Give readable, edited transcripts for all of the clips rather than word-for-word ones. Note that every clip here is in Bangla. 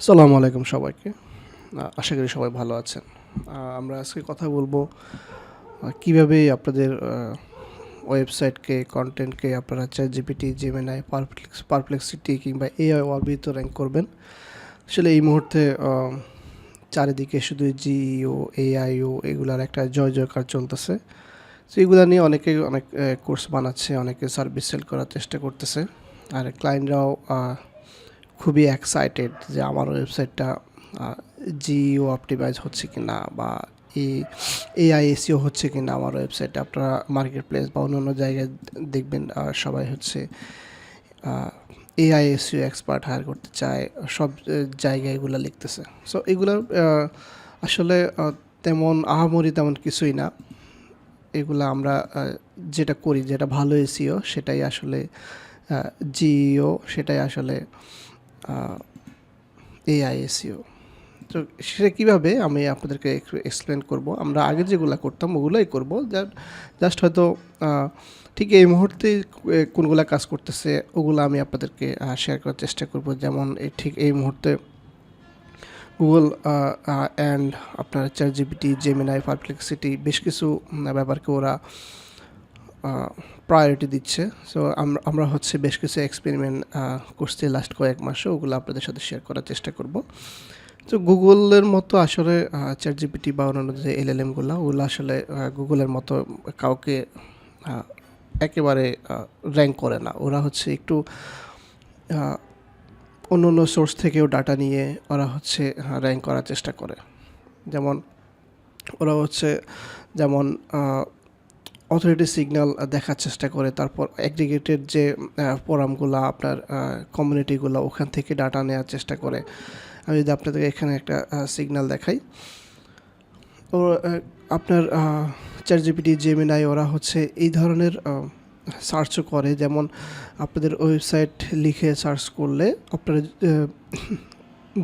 আসসালামু আলাইকুম সবাইকে। আশা করি সবাই ভালো আছেন। আমরা আজকে কথা বলবো কিভাবে আপনাদের ওয়েবসাইটকে, কনটেন্টকে আপনারা ChatGPT, Gemini, Perplexity কিংবা AI অর্বিতে র্যাঙ্ক করবেন। আসলে এই মুহূর্তে চারিদিকে শুধু জিইও, এআইও এগুলার একটা জয়জয়কার চলতেছে। তো এগুলা নিয়ে অনেকে অনেক কোর্স বানাচ্ছে, অনেকে সার্ভিস সেল করার চেষ্টা করতেছে। আর ক্লায়েন্টরাও খুবই এক্সাইটেড যে আমার ওয়েবসাইটটা জিইও অপটিমাইজ হচ্ছে কি না বা এই এআই এসইও হচ্ছে কি না আমার ওয়েবসাইটে। আপনারা মার্কেট প্লেস বা অন্য জায়গায় দেখবেন সবাই হচ্ছে এআই এসইও এক্সপার্ট হায়ার করতে চায়, সব জায়গায় এগুলো লিখতেছে। সো এগুলোর আসলে তেমন আহামরি তেমন কিছুই না। এগুলা আমরা যেটা করি, যেটা ভালো এসইও সেটাই আসলে জিইও, সেটাই আসলে এআই এসইও। তো সেটা কীভাবে আমি আপনাদেরকে এক্সপ্লেন করব। আমরা আগে যেগুলো করতাম ওগুলোই করব, জাস্ট হয়তো ঠিক এই মুহূর্তে কোনগুলো কাজ করতেছে ওগুলো আমি আপনাদেরকে শেয়ার করার চেষ্টা করব। যেমন ঠিক এই মুহূর্তে গুগল অ্যান্ড আপনার ChatGPT, Gemini, Perplexity বেশ কিছু ব্যাপারকে ওরা প্রায়োরিটি দিচ্ছে। সো আমরা হচ্ছে বেশ কিছু এক্সপেরিমেন্ট করছি লাস্ট কয়েক মাসে, ওগুলো আপনাদের সাথে শেয়ার করার চেষ্টা করব। তো গুগলের মতো আসলে ChatGPT বা অন্যান্য যে এলএলএমগুলো ওগুলো আসলে গুগলের মতো কাউকে একেবারে র্যাঙ্ক করে না। ওরা হচ্ছে একটু অন্য অন্য সোর্স থেকেও ডাটা নিয়ে ওরা হচ্ছে র্যাঙ্ক করার চেষ্টা করে। যেমন ওরা হচ্ছে যেমন অথরিটি সিগন্যাল দেখার চেষ্টা করে, তারপর অ্যাগ্রিগেটেড যে ফোরামগুলো আপনার কমিউনিটিগুলো ওখান থেকে ডাটা নেওয়ার চেষ্টা করে। আমি যদি আপনাদেরকে এখানে একটা সিগন্যাল দেখাই, ও আপনার ChatGPT, Gemini ওরা হচ্ছে এই ধরনের সার্চও করে। যেমন আপনাদের ওয়েবসাইট লিখে সার্চ করলে আপনারা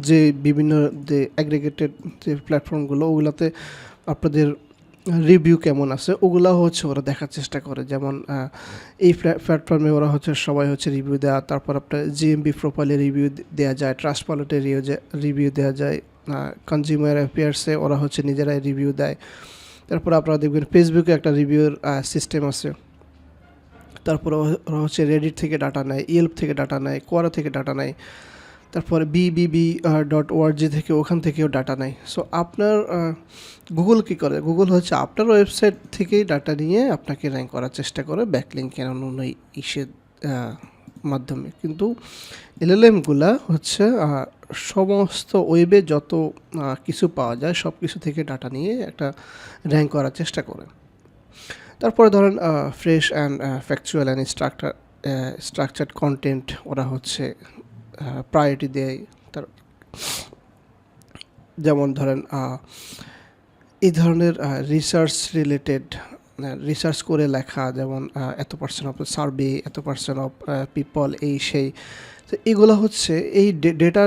যে বিভিন্ন যে অ্যাগ্রিগেটেড যে প্ল্যাটফর্মগুলো ওগুলোতে আপনাদের রিভিউ কেমন আছে ওগুলো হচ্ছে ওরা দেখার চেষ্টা করে। যেমন এই প্ল্যাটফর্মে ওরা হচ্ছে সবাই হচ্ছে রিভিউ দেওয়া, তারপর আপনার জিএমবি প্রোফাইলে রিভিউ দেওয়া যায়, ট্রাস্টপালটে রিভিউ দেওয়া যায়, কনজিউমার অ্যাফেয়ার্সে ওরা হচ্ছে নিজেরাই রিভিউ দেয়। তারপর আপনারা দেখবেন ফেসবুকে একটা রিভিউর সিস্টেম আছে। তারপর ওরা হচ্ছে রেডিট থেকে ডাটা নেয়, ইয়েল্প থেকে ডাটা নেয়, কোয়ারা থেকে ডাটা নেয়, তারপরে BBB.org থেকে ওখান থেকেও ডাটা নেয়। সো আপনার গুগল কী করে, গুগল হচ্ছে আপনার ওয়েবসাইট থেকেই ডাটা নিয়ে আপনাকে র্যাঙ্ক করার চেষ্টা করে ব্যাকলিঙ্ক কেন ইসের মাধ্যমে। কিন্তু এলএলএমগুলা হচ্ছে সমস্ত ওয়েবে যত কিছু পাওয়া যায় সব কিছু থেকে ডাটা নিয়ে একটা র্যাঙ্ক করার চেষ্টা করে। তারপরে ধরেন fresh and factual and structured content ওরা হচ্ছে প্রায়োরিটি দেয়। তার যেমন ধরেন এই ধরনের রিসার্চ করে লেখা, যেমন এত পার্সেন্ট অফ সার্ভে, এত পার্সেন্ট অফ পিপল, এই সেই। তো এগুলো হচ্ছে এই ডেটা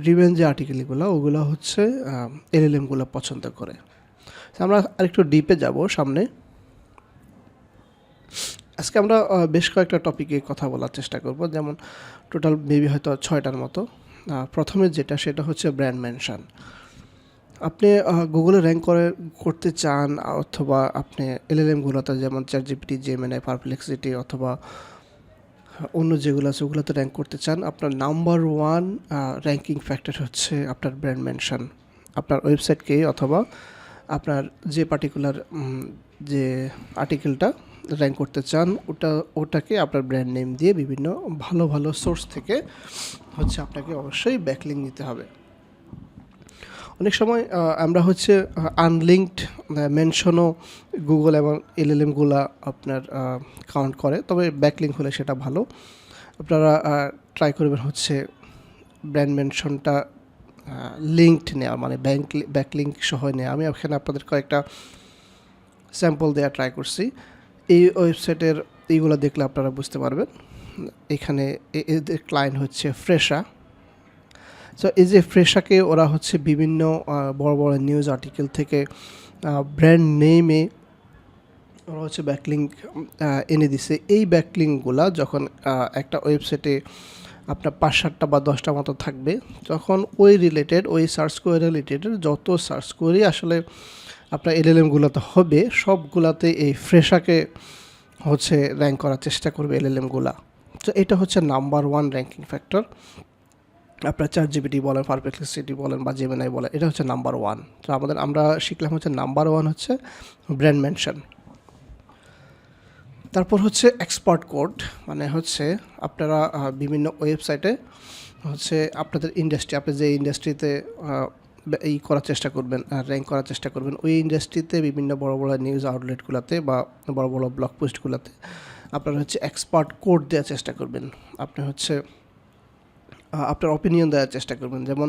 ড্রিভেন যে আর্টিকেলগুলো ওগুলো হচ্ছে এলএলএমগুলো পছন্দ করে। আমরা আরেকটু ডিপে যাব সামনে। আজকে আমরা বেশ কয়েকটা টপিকে কথা বলার চেষ্টা করব, যেমন টোটাল মেবি হয়তো 6টার মতো। প্রথমে সেটা হচ্ছে ব্র্যান্ড মেনশন। আপনি গুগলে র্যাঙ্ক করতে চান, অথবা আপনি এলএলএমগুলোতে যেমন ChatGPT, Gemini, Perplexity অথবা অন্য যেগুলো আছে ওগুলোতে র্যাঙ্ক করতে চান, আপনার নাম্বার 1 র্যাঙ্কিং ফ্যাক্টর হচ্ছে আপনার ব্র্যান্ড মেনশন। আপনার ওয়েবসাইটকে অথবা আপনার যে পার্টিকুলার যে আর্টিকেলটা র্যাঙ্ক করতে চান ওটাকে আপনার ব্র্যান্ড নেম দিয়ে বিভিন্ন ভালো ভালো সোর্স থেকে হচ্ছে আপনাকে অবশ্যই ব্যাকলিঙ্ক নিতে হবে। অনেক সময় আমরা হচ্ছে আনলিঙ্কড মেনশনও গুগল এবং এলএলএমগুলো আপনার কাউন্ট করে, তবে ব্যাকলিঙ্ক হলে সেটা ভালো। আপনারা ট্রাই করবেন হচ্ছে ব্র্যান্ড মেনশনটা লিঙ্কড নেওয়া, মানে ব্যাকলিঙ্ক সহ নেওয়া। আমি এখানে আপনাদের কয়েকটা স্যাম্পল দেওয়া ট্রাই করছি। এই ওয়েবসাইটের এইগুলো দেখলে আপনারা বুঝতে পারবেন। এখানে এদের ক্লায়েন্ট হচ্ছে ফ্রেশা। সো এই যে ফ্রেশাকে ওরা হচ্ছে বিভিন্ন বড় বড় নিউজ আর্টিকেল থেকে ব্র্যান্ড নেমে ওরা হচ্ছে ব্যাকলিঙ্ক এনে দিছে। এই ব্যাকলিঙ্কগুলা যখন একটা ওয়েবসাইটে আপনার 5-7টা বা 10টা মতো থাকবে। যখন ওই রিলেটেড ওই সার্চ কোয়েরি রিলেটেড যত সার্চ কোয়েরি আসলে আপনার এলএলএমগুলোতে হবে সবগুলাতে এই ফ্রেশাকে হচ্ছে র্যাঙ্ক করার চেষ্টা করবে এলএলএমগুলা। তো এটা হচ্ছে নাম্বার 1 র্যাঙ্কিং ফ্যাক্টর। আপনার ChatGPT বলেন, পারপ্লেক্সিটি বলেন বা জেমিনাই বলেন, এটা হচ্ছে নাম্বার 1। তো আমরা শিখলাম হচ্ছে নাম্বার 1 হচ্ছে ব্র্যান্ড মেনশন। তারপর হচ্ছে এক্সপার্ট কোড, মানে হচ্ছে আপনারা বিভিন্ন ওয়েবসাইটে হচ্ছে আপনাদের ইন্ডাস্ট্রি, আপনি যে ইন্ডাস্ট্রিতে এই করার চেষ্টা করবেন, র্যাঙ্ক করার চেষ্টা করবেন, ওই ইন্ডাস্ট্রিতে বিভিন্ন বড় বড় নিউজ আউটলেটগুলোতে বা বড় বড় ব্লগ পোস্টগুলোতে আপনারা হচ্ছে এক্সপার্ট কোড দেওয়ার চেষ্টা করবেন। আপনি হচ্ছে আপনার অপিনিয়ন দেওয়ার চেষ্টা করবেন। যেমন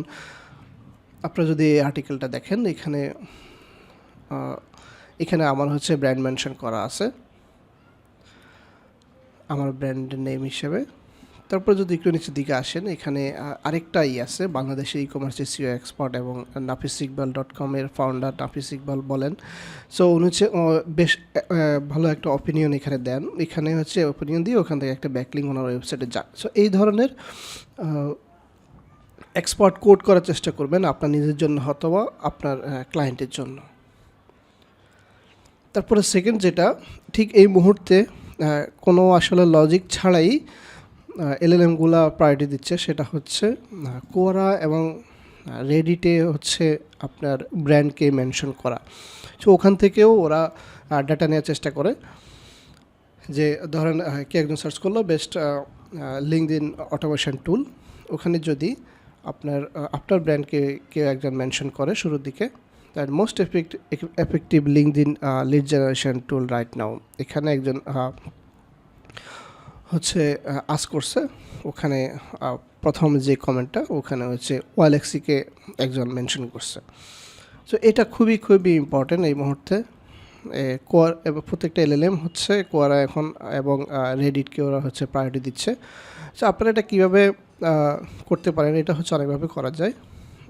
আপনারা যদি এই আর্টিকেলটা দেখেন, এখানে আমার হচ্ছে ব্র্যান্ড মেনশন করা আছে আমার ব্র্যান্ডের নেম হিসেবে। তারপর যদি একটু নিচের দিকে আসেন, এখানে আরেকটা আছে, বাংলাদেশের ই কমার্সের সিও এক্সপার্ট এবং nafisikbal.com এর ফাউন্ডার নাফিস ইকবাল বলেন। সো উনি হচ্ছে বেশ ভালো একটা অপিনিয়ন এখানে দেন। এখানে হচ্ছে অপিনিয়ন দিয়ে ওখান থেকে একটা ব্যাকলিঙ্ক ওনার ওয়েবসাইটে যায়। সো এই ধরনের এক্সপার্ট কোড করার চেষ্টা করবেন আপনার নিজের জন্য অথবা আপনার ক্লায়েন্টের জন্য। তারপরে সেকেন্ড যেটা, ঠিক এই মুহূর্তে কোনো আসলে লজিক ছাড়াই এলএলএমগুলা প্রায়োরিটি দিচ্ছে, সেটা হচ্ছে কোরা এবং রেডিটে হচ্ছে আপনার ব্র্যান্ডকে মেনশন করা। সো ওখান থেকেও ওরা ডাটা নেওয়ার চেষ্টা করে, যে ধরেন কে একজন সার্চ করলো বেস্ট লিঙ্কডইন অটোমেশন টুল, ওখানে যদি আপনার ব্র্যান্ডকে কেউ একজন মেনশন করে শুরুর দিকে, that most effective LinkedIn lead generation tool right now, এখানে একজন হচ্ছে আস করছে, ওখানে প্রথম যে কমেন্টটা ওখানে হচ্ছে ওয়ালেক্সিকে একজন মেনশন করছে। সো এটা খুবই খুবই ইম্পর্টেন্ট এই মুহূর্তে। কোয়ার এবং প্রত্যেকটা এলএলএম হচ্ছে কোয়ারা এখন এবং রেডিটকে ওরা হচ্ছে প্রায়োরিটি দিচ্ছে। সো আপনারা এটা কীভাবে করতে পারেন, এটা হচ্ছে অনেকভাবে করা যায়।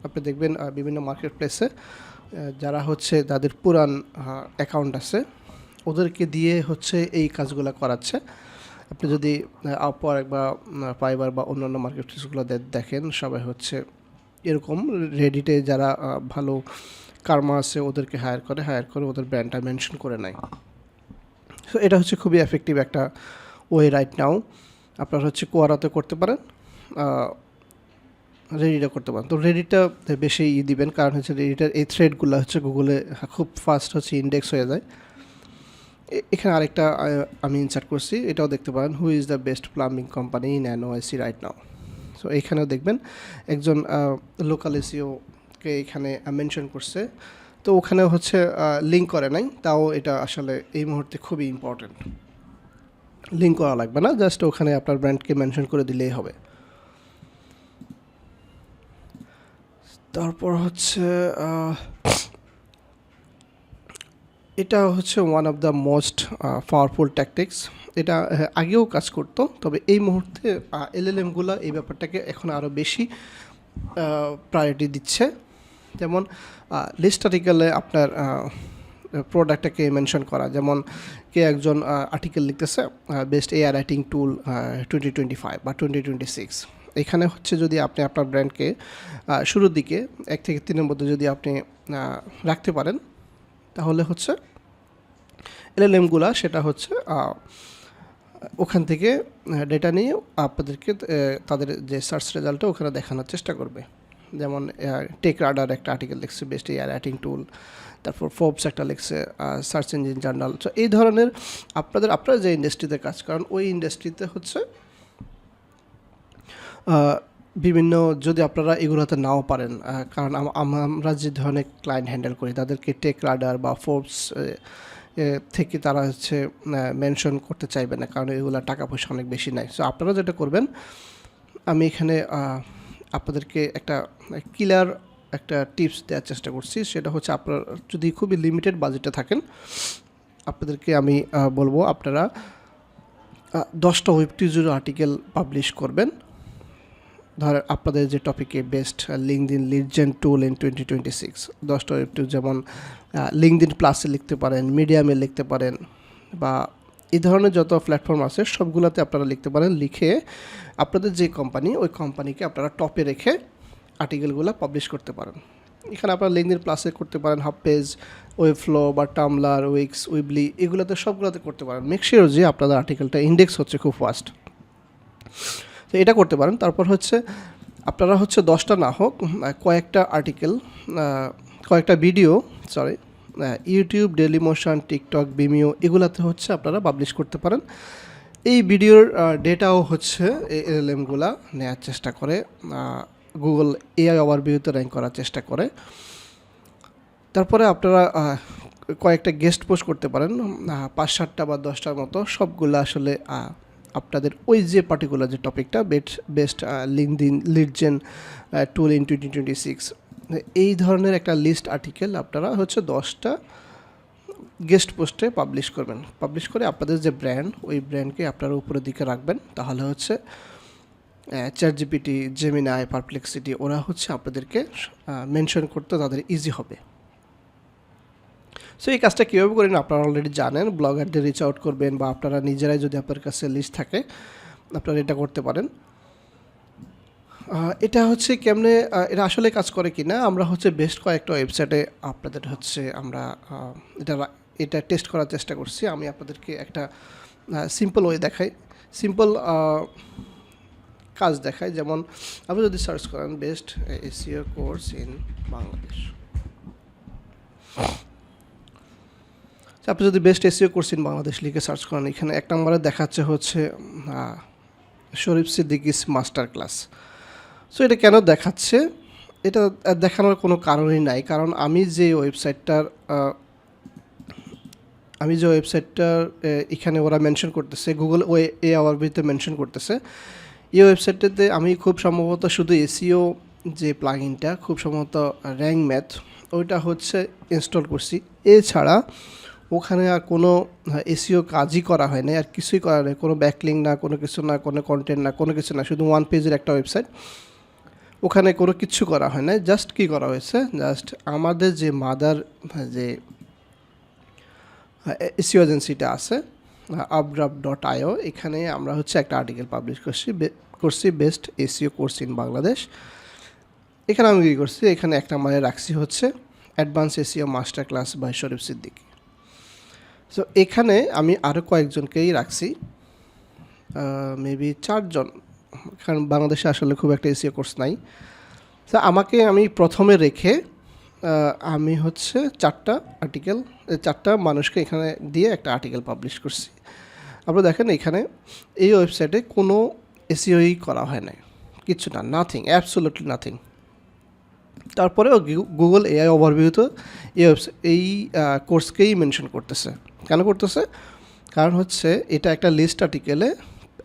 আপনি দেখবেন বিভিন্ন মার্কেট প্লেসে যারা হচ্ছে যাদের পুরান অ্যাকাউন্ট আছে ওদেরকে দিয়ে হচ্ছে এই কাজগুলো করাচ্ছে। আপনি যদি আপওয়ার্ক বা ফাইবার বা অন্যান্য মার্কেট প্লেসগুলো দেখেন, সবাই হচ্ছে এরকম রেডিটে যারা ভালো কার্মা আছে ওদেরকে হায়ার করে ওদের ব্র্যান্ডটা মেনশন করে নেয়। সো এটা হচ্ছে খুবই এফেক্টিভ একটা ওয়ে রাইট নাও। আপনারা হচ্ছে কোয়ারাতে করতে পারেন, রেডিটা করতে পারেন। তো রেডিটা বেশি দিবেন, কারণ হচ্ছে রেডিটার এই থ্রেডগুলো হচ্ছে গুগলে খুব ফাস্ট হচ্ছে ইন্ডেক্স হয়ে যায়। এখানে আরেকটা আমি ইনসার্ট করছি, এটাও দেখতে পারেন, who is the best plumbing company in NYC right now. So এখানেও দেখবেন একজন লোকাল এসিওকে এখানে মেনশন করছে, তো ওখানেও হচ্ছে লিঙ্ক করে নাই, তাও এটা আসলে এই মুহূর্তে খুবই ইম্পর্টেন্ট। লিঙ্ক করা লাগবে না, জাস্ট ওখানে আপনার ব্র্যান্ডকে মেনশন করে দিলেই হবে। তারপর হচ্ছে এটা হচ্ছে one of the most powerful tactics. এটা আগেও কাজ করতো, তবে এই মুহূর্তে এলএলএমগুলো এই ব্যাপারটাকে এখন আরও বেশি প্রায়োরিটি দিচ্ছে। যেমন লিস্ট আর্টিকেলে আপনার প্রোডাক্টটাকে মেনশন করা, যেমন কে একজন আর্টিকেল লিখতেছে বেস্ট এআই রাইটিং টুল 2025 বা 2026, এখানে হচ্ছে যদি আপনি আপনার ব্র্যান্ডকে শুরুর দিকে 1 থেকে 3-এর মধ্যে যদি আপনি রাখতে পারেন, তাহলে হচ্ছে এলএলএমগুলা সেটা হচ্ছে ওখান থেকে ডেটা নিয়ে আপনাদেরকে তাদের যে সার্চ রেজাল্টটা ওখানে দেখানোর চেষ্টা করবে। যেমন টেক রাডার একটা আর্টিকেল লিখছে বেস্ট এআই রাইটিং টুল, তারপর ফোর্বস একটা লিখছে সার্চ ইঞ্জিন জার্নাল। তো এই ধরনের আপনারা যে ইন্ডাস্ট্রিতে কাজ করেন ওই ইন্ডাস্ট্রিতে হচ্ছে বিভিন্ন, যদি আপনারা এগুলোতে নাও পারেন, কারণ আমরা যে ধরনের ক্লায়েন্ট হ্যান্ডেল করি তাদেরকে টেক রাডার বা ফোর্বস থেকে তারা হচ্ছে মেনশন করতে চাইবে না, কারণ এগুলো টাকা পয়সা অনেক বেশি নেয়। সো আপনারা যেটা করবেন, আমি এখানে আপনাদেরকে একটা ক্লিয়ার একটা টিপস দেওয়ার চেষ্টা করছি, সেটা হচ্ছে আপনারা যদি খুবই লিমিটেড বাজেটে থাকেন, আপনাদেরকে আমি বলবো আপনারা 10টা ওয়েব টিউজের আর্টিকেল পাবলিশ করবেন। ধরেন আপনাদের যে টপিকে best LinkedIn lead gen tool in 2026, 10টা ওয়েব টিউজ, যেমন লিঙ্কডইন প্লাসে লিখতে পারেন, মিডিয়ামে লিখতে পারেন, বা এই ধরনের যত প্ল্যাটফর্ম আছে সবগুলোতে আপনারা লিখতে পারেন, লিখে আপনাদের যে কোম্পানি ওই কোম্পানিকে আপনারা টপে রেখে আর্টিকেলগুলো পাবলিশ করতে পারেন। এখানে আপনারা লিঙ্কডইন প্লাসে করতে পারেন, হাব পেজ, ওয়েবফ্লো বা টামলার, উইক্স, উইবলি, এগুলোতে সবগুলোতে করতে পারেন। মেক শিওর যে আপনাদের আর্টিকেলটা ইন্ডেক্স হচ্ছে খুব ফাস্ট। তো এটা করতে পারেন। তারপর হচ্ছে আপনারা হচ্ছে 10টা না হোক কয়েকটা আর্টিকেল, কয়েকটা ভিডিও, ইউটিউব, ডেলিমোশন, টিকটক, ভিমিও, এগুলাতে হচ্ছে আপনারা পাবলিশ করতে পারেন। এই ভিডিওর ডেটাও হচ্ছে এলএমগুলা নেওয়ার চেষ্টা করে, গুগল এআই ওভারভিউতে র্যাঙ্ক করার চেষ্টা করে। তারপরে আপনারা কয়েকটা গেস্ট পোস্ট করতে পারেন, 5-7টা বা 10টার মতো, সবগুলো আসলে আপনাদের ওই যে পার্টিকুলার যে টপিকটা, best LinkedIn lead gen tool in 2026, এই ধরনের একটা লিস্ট আর্টিকেল আপনারা হচ্ছে 10টা গেস্ট পোস্টে পাবলিশ করবেন। পাবলিশ করে আপনাদের যে ব্র্যান্ড, ওই ব্র্যান্ডকে আপনারা উপরের দিকে রাখবেন। তাহলে হচ্ছে চ্যাটজিপিটি, জেমিনাই, পারপ্লেক্সিটি, ওরা হচ্ছে আপনাদেরকে মেনশন করতে তাদের ইজি হবে। সো এই কাজটা কীভাবে করেন আপনারা অলরেডি জানেন। ব্লগারদের রিচ আউট করবেন বা আপনারা নিজেরাই যদি আপনার কাছে লিস্ট থাকে আপনারা এটা করতে পারেন। এটা হচ্ছে কেমনে এটা আসলে কাজ করে কি না, আমরা হচ্ছে বেস্ট কয়েকটা ওয়েবসাইটে আপনাদের হচ্ছে আমরা এটা টেস্ট করার চেষ্টা করছি। আমি আপনাদেরকে একটা সিম্পল ওয়ে দেখাই, সিম্পল কাজ দেখাই। যেমন আপনি যদি সার্চ করেন best SEO course in Bangladesh, আপনি যদি best SEO course in Bangladesh লিখে সার্চ করেন, এখানে 1 নম্বরে দেখাচ্ছে হচ্ছে শরীফ সিদ্দিকিস মাস্টার ক্লাস। সো এটা কেন দেখাচ্ছে? এটা দেখানোর কোনো কারণই নাই, কারণ আমি যে ওয়েবসাইটটার এখানে ওরা মেনশন করতেছে, গুগল এ ওভারভিউতে মেনশন করতেছে, এই ওয়েবসাইটটাতে আমি খুব সম্ভবত শুধু এসইও যে প্লাগইনটা, খুব সম্ভবত র্যাঙ্ক ম্যাথ, ওইটা হচ্ছে ইনস্টল করছি। এছাড়া ওখানে আর কোনো এসইও কাজই করা হয় না, আর কিছুই করা নেই, কোনো ব্যাকলিঙ্ক না, কোনো কিছু না, কোনো কন্টেন্ট না, কোনো কিছু না, শুধু 1 পেজের একটা ওয়েবসাইট। ওখানে কোনো কিছু করা হয় না। জাস্ট কী করা হয়েছে, জাস্ট আমাদের যে মাদার যে এসইও এজেন্সিটা আছে updraft.io, এখানে আমরা হচ্ছে একটা আর্টিকেল পাবলিশ করছি best SEO course in Bangladesh. এখানে আমি কী করছি, এখানে 1 নম্বরে রাখছি হচ্ছে advance SEO master class by Sharif Siddiqui. So এখানে আমি আরও কয়েকজনকেই রাখছি, মেবি 4 জন, কারণ বাংলাদেশে আসলে খুব একটা এসইও কোর্স নাই। তো আমি প্রথমে রেখে আমি হচ্ছে 4টা মানুষকে এখানে দিয়ে একটা আর্টিকেল পাবলিশ করছি। আপনারা দেখেন এখানে এই ওয়েবসাইটে কোনো এসইওই করা হয় নাই, কিছু না, নাথিং, অ্যাবসোলুটলি নাথিং। তারপরেও গুগল এআই ওভারভিউতে এই কোর্সকেই মেনশন করতেছে। কেন করতেছে? কারণ হচ্ছে এটা একটা লিস্ট আর্টিকেলে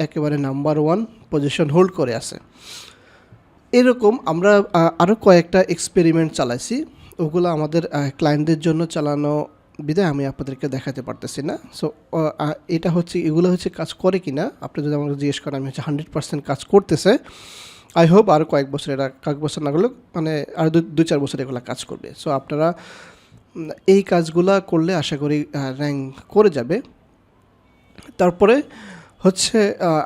একেবারে নাম্বার 1 পজিশন হোল্ড করে আছে। এরকম আমরা আরও কয়েকটা এক্সপেরিমেন্ট চালাইছি, ওগুলো আমাদের ক্লায়েন্টদের জন্য চালানো বিধায় আমি আপনাদেরকে দেখাতে পারতেছি না। সো এগুলো হচ্ছে কাজ করে কি না আপনি যদি আমাকে জিজ্ঞেস করেন, আমি হচ্ছে 100% কাজ করতেছে। আই হোপ আরও কয়েক বছর না করলেও মানে আর 2-4 বছর এগুলো কাজ করবে। সো আপনারা এই কাজগুলা করলে আশা করি র্যাঙ্ক করে যাবে। তারপরে হচ্ছে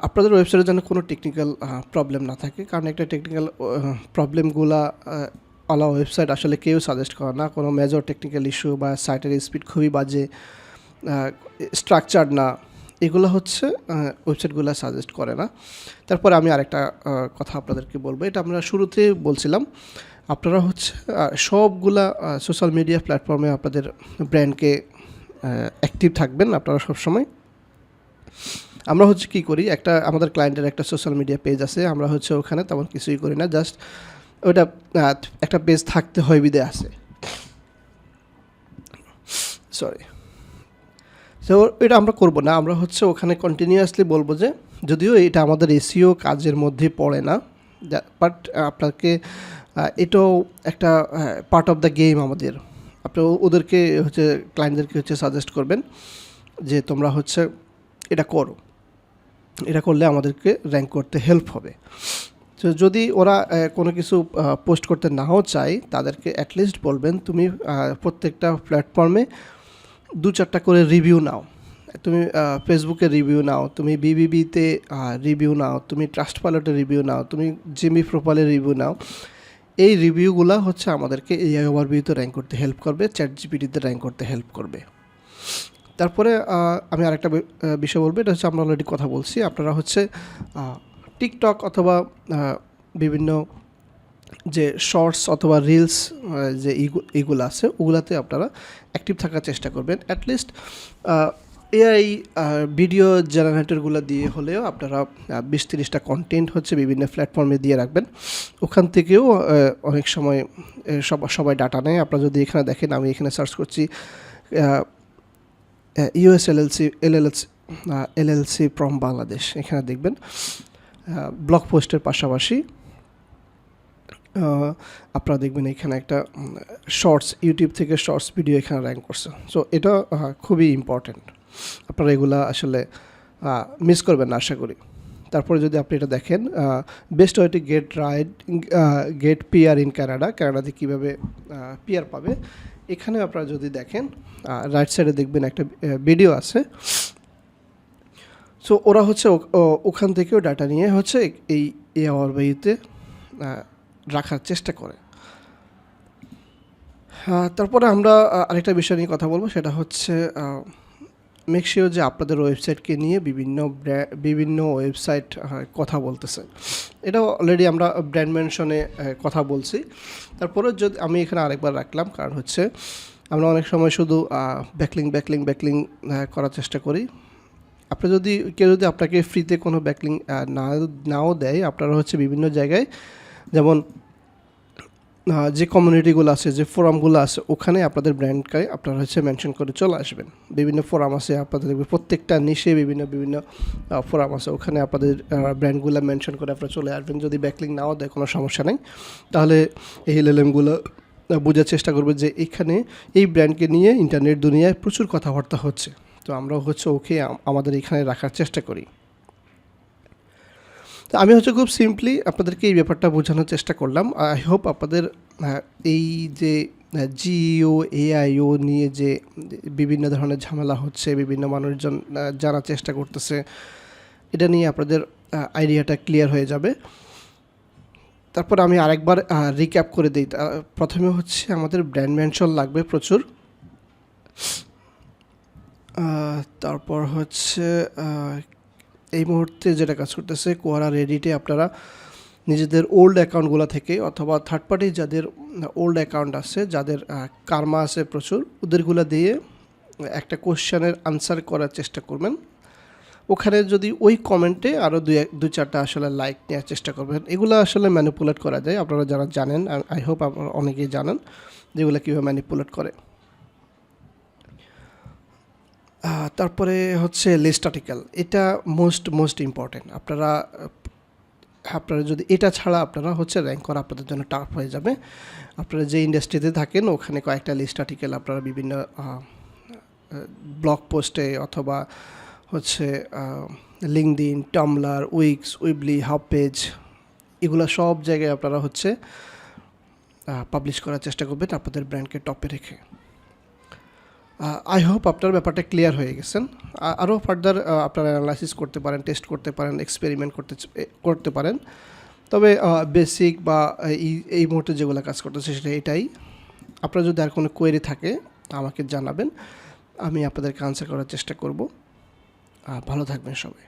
আপনাদের ওয়েবসাইটের জন্য কোনো টেকনিক্যাল প্রবলেম না থাকে, কারণ একটা টেকনিক্যাল প্রবলেমগুলা আলা ওয়েবসাইট আসলে কেউ সাজেস্ট করে না। কোনো মেজর টেকনিক্যাল ইস্যু বা সাইটের স্পিড খুবই বাজে, স্ট্রাকচার না, এগুলো হচ্ছে ওয়েবসাইটগুলো সাজেস্ট করে না। তারপরে আমি আরেকটা কথা আপনাদেরকে বলবো, এটা আমরা শুরুতে বলছিলাম, আপনারা হচ্ছে সবগুলা সোশ্যাল মিডিয়া প্ল্যাটফর্মে আপনাদের ব্র্যান্ডকে অ্যাক্টিভ থাকবেন আপনারা সবসময়। আমরা হচ্ছে কী করি, আমাদের ক্লায়েন্টের একটা সোশ্যাল মিডিয়া পেজ আছে, আমরা হচ্ছে ওখানে তেমন কিছুই করি না, জাস্ট ওইটা একটা পেজ থাকতে হয় বিদে আছে, সো এটা আমরা করব না। আমরা হচ্ছে ওখানে কন্টিনিউয়াসলি বলবো যে যদিও এটা আমাদের এসইও কাজের মধ্যে পড়ে না, বাট আপনাকে এটাও একটা পার্ট অফ দ্য গেম আমাদের। আপনি ওদেরকে হচ্ছে ক্লায়েন্টদেরকে হচ্ছে সাজেস্ট করবেন যে তোমরা হচ্ছে এটা করো, এটা করলে আমাদেরকে র্যাঙ্ক করতে হেল্প হবে। তো যদি ওরা কোনো কিছু পোস্ট করতে নাও চায়, তাদেরকে অ্যাটলিস্ট বলবেন তুমি প্রত্যেকটা প্ল্যাটফর্মে 2-4টা করে রিভিউ নাও, তুমি ফেসবুকে রিভিউ নাও, তুমি বিবিবিতে রিভিউ নাও, তুমি ট্রাস্টপাইলটে রিভিউ নাও, তুমি জিমি প্রোফাইলে রিভিউ নাও, এই রিভিউগুলো হচ্ছে আমাদেরকে এআই ওভারভিউতে র্যাঙ্ক করতে হেল্প করবে, চ্যাট জিপিটিতে র্যাঙ্ক করতে হেল্প করবে। তারপরে আমি আরেকটা বিষয় বলবো, এটা হচ্ছে আমরা অলরেডি কথা বলছি, আপনারা হচ্ছে টিকটক অথবা বিভিন্ন যে শর্টস অথবা রিলস যে এইগুলো আছে ওগুলাতে আপনারা অ্যাক্টিভ থাকার চেষ্টা করবেন। অ্যাটলিস্ট এআই ভিডিও জেনারেটরগুলো দিয়ে হলেও আপনারা 20-30টা কন্টেন্ট হচ্ছে বিভিন্ন প্ল্যাটফর্মে দিয়ে রাখবেন। ওখান থেকেও অনেক সময় সবাই ডাটা নেয়। আপনারা যদি এখানে দেখেন, আমি এখানে সার্চ করছি ইউএস এলএলসি ফ্রম বাংলাদেশ, এখানে দেখবেন ব্লগ পোস্টের পাশাপাশি আপনারা দেখবেন এখানে একটা শর্টস, ইউটিউব থেকে শর্টস ভিডিও এখানে র্যাঙ্ক করছে। সো এটা খুবই ইম্পর্ট্যান্ট, আপনারা এগুলা আসলে মিস করবেন না আশা করি। তারপরে যদি আপনি এটা দেখেন, best way to get PR in কানাডাতে কীভাবে পিআর পাবে, এখানে আপনারা যদি দেখেন রাইট সাইডে দেখবেন একটা ভিডিও আছে। সো ওরা হচ্ছে ওখান থেকেও ডাটা নিয়ে হচ্ছে এই এআইতে রাখার চেষ্টা করে। তারপরে আমরা আরেকটা বিষয় নিয়ে কথা বলবো, সেটা হচ্ছে মেক শিওর যে আপনাদের ওয়েবসাইটকে নিয়ে বিভিন্ন ওয়েবসাইট কথা বলতেছে। এটা অলরেডি আমরা ব্র্যান্ড মেনশনে কথা বলছি। তারপরে যদি আমি এখানে আরেকবার রাখলাম, কারণ হচ্ছে আমরা অনেক সময় শুধু ব্যাকলিং করার চেষ্টা করি। কেউ যদি আপনাকে ফ্রিতে কোনো ব্যাকলিং নাও দেয়, আপনারা হচ্ছে বিভিন্ন জায়গায়, যেমন যে কমিউনিটিগুলো আছে, যে ফোরামগুলো আছে, ওখানে আপনাদের ব্র্যান্ডকে আপনারা হচ্ছে মেনশন করে চলে আসবেন। বিভিন্ন ফোরাম আছে আপনাদের, প্রত্যেকটা নিশে বিভিন্ন ফোরাম আছে, ওখানে আপনাদের ব্র্যান্ডগুলো মেনশন করে আপনারা চলে আসবেন। যদি ব্যাকলিং নাও দেয় কোনো সমস্যা নেই, তাহলে এই এলএলএমগুলো বোঝার চেষ্টা করবে যে এখানে এই ব্র্যান্ডকে নিয়ে ইন্টারনেট দুনিয়ায় প্রচুর কথাবার্তা হচ্ছে, তো আমরা হচ্ছে ওকে আমাদের এখানে রাখার চেষ্টা করি। তো আমি হচ্ছে খুব সিম্পলি আপনাদেরকে এই ব্যাপারটা বোঝানোর চেষ্টা করলাম। আই হোপ আপনাদের এই যে জিইও এআইও নিয়ে যে বিভিন্ন ধরনের ঝামেলা হচ্ছে, বিভিন্ন মানুষজন জানার চেষ্টা করতেছে, এটা নিয়ে আপনাদের আইডিয়াটা ক্লিয়ার হয়ে যাবে। তারপর আমি আরেকবার রিক্যাপ করে দিই। প্রথমে হচ্ছে আমাদের ব্র্যান্ড মেনশন লাগবে প্রচুর। তারপর হচ্ছে এই মুহূর্তে যেটা কাজ করতেছে, কোয়ারা রেডিটে আপনারা নিজেদের ওল্ড অ্যাকাউন্টগুলো থেকে অথবা থার্ড পার্টি যাদের ওল্ড অ্যাকাউন্ট আছে, যাদের কার্মা আছে প্রচুর, ওদেরগুলো দিয়ে একটা কোশ্চেনের আনসার করার চেষ্টা করবেন। ওখানে যদি ওই কমেন্টে আরও দুই চারটা আসলে লাইক নেওয়ার চেষ্টা করবেন। এগুলো আসলে ম্যানিপুলেট করা যায়, আপনারা যারা জানেন, আই হোপ আপনারা অনেকেই জানেন যেগুলো কীভাবে ম্যানিপুলেট করে। তারপরে হচ্ছে লিস্ট আর্টিকেল, এটা মোস্ট ইম্পর্টেন্ট। আপনারা যদি এটা ছাড়া আপনারা হচ্ছে র্যাঙ্ক করা আপনাদের জন্য টাফ হয়ে যাবে। আপনারা যে ইন্ডাস্ট্রিতে থাকেন ওখানে কয়েকটা লিস্ট আর্টিকেল আপনারা বিভিন্ন ব্লগ পোস্টে অথবা হচ্ছে লিঙ্কডইন, টামলার, উইক্স, উইবলি, হাবপেজ, এগুলো সব জায়গায় আপনারা হচ্ছে পাবলিশ করার চেষ্টা করবেন আপনাদের ব্র্যান্ডকে টপে রেখে। আই হোপ আপনার ব্যাপারটা ক্লিয়ার হয়ে গেছেন। আরও ফার্দার আপনারা অ্যানালাইসিস করতে পারেন, টেস্ট করতে পারেন, এক্সপেরিমেন্ট করতে পারেন। তবে বেসিক বা এই মুহূর্তে যেগুলো কাজ করতেছে সেটা এটাই। আপনার যদি আর কোনো কোয়েরি থাকে আমাকে জানাবেন, আমি আপনাদেরকে আনসার করার চেষ্টা করব। ভালো থাকবেন সবাই।